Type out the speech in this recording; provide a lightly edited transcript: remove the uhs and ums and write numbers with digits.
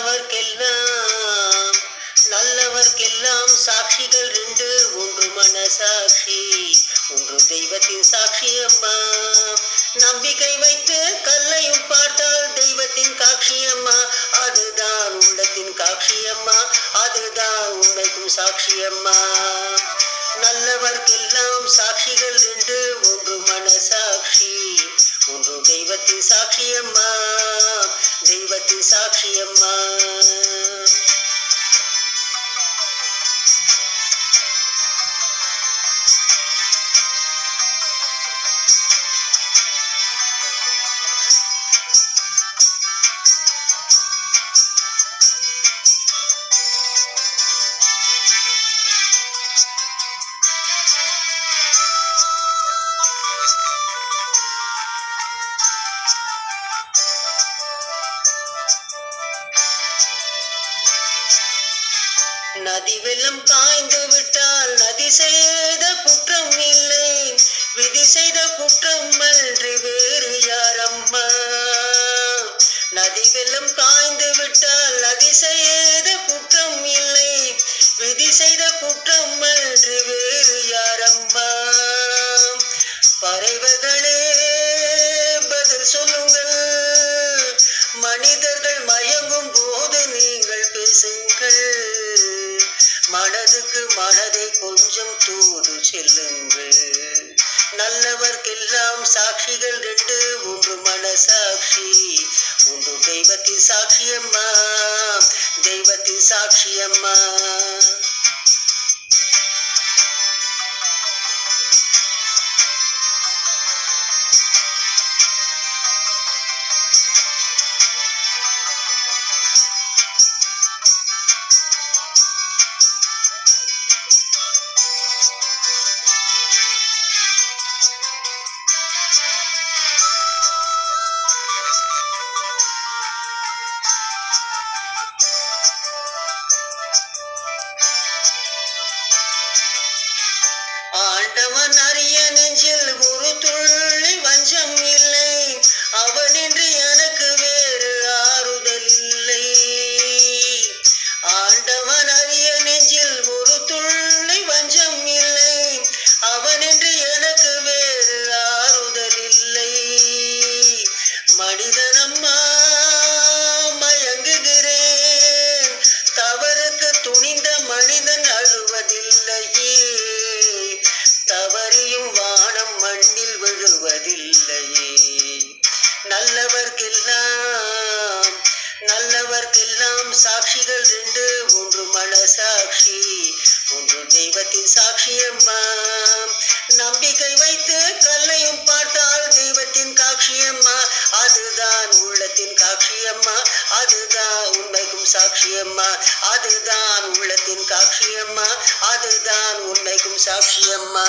நல்லவர்க்கெல்லாம் நல்லவர்க்கெல்லாம் சாட்சிகள் ரெண்டு, ஒன்று மனசாட்சி, ஒன்று தெய்வத்தின் சாட்சி அம்மா. நம்பிக்கை வைத்து கல்லையும் பார்த்தால் தெய்வத்தின் காட்சி அம்மா. அதுதான் உள்ளத்தின் காட்சி அம்மா, அதுதான் உண்மைக்கும் சாட்சி அம்மா. நல்லவர்க்கெல்லாம் சாட்சிகள் ரெண்டு, ஒன்று மனசாட்சி, ஒன்று தெய்வத்தின் சாட்சி அம்மா, தெய்வத்தின் சாட்சி அம்மா. நதி வெள்ளம் காய்ந்து விட்டால் நதி செய்த குற்றம் இல்லை, விதி செய்த குற்றம் அன்றி வேறு யாரம்மா. நதி வெள்ளம் காய்ந்து விட்டால் நதி செய்த குற்றம் இல்லை, விதி செய்த குற்றம் அன்றி வேறு யாரம்மா. பறவைகளே பதில் சொல்லுங்கள், மனிதர்கள் மயங்கும் போது நீங்கள் பேசுங்கள். மனதுக்கு மனதை கொஞ்சம் தூது செல்லுங்கள். நல்லவர்க்கெல்லாம் சாட்சிகள் ரெண்டு, ஒன்று மனசாட்சி, ஒன்று தெய்வத்தின் சாட்சி அம்மா, தெய்வத்தின் சாட்சி அம்மா. ஆண்டவன் அறிய நெஞ்சில் ஒரு துள்ளி வஞ்சம் இல்லை, அவனின்றி எனக்கு வேறு ஆறுதல் இல்லை. ஆண்டவன் அறிய நெஞ்சில் ஒரு துள்ளி வஞ்சம் இல்லை, அவனின்றி எனக்கு வேறு ஆறுதல் இல்லை. மனிதனம்மா மயங்குகிறேன், தவறுக்கு துணிந்த மனிதன் அழுவதில்லையே, தவறியும் வானம் மண்ணில் விழுவதில்லையே. நல்லவர்க்கெல்லாம் நல்லவர்க்கெல்லாம் சாட்சிகள் ரெண்டு, ஒன்று மனசாட்சி, ஒன்று தெய்வத்தின் சாட்சி அம்மா. நம்பிக்கை வைத்து கல்லையும் பார்த்தால் தெய்வத்தின் காட்சி அம்மா, அதுதான் உள்ளத்தின் காட்சி அம்மா, அதுதான் உண்மைக்கும் சாட்சி அம்மா, அதுதான் உள்ளத்தின் காட்சி அம்மா, அதுதான் உண்மைக்கும் சாட்சி அம்மா.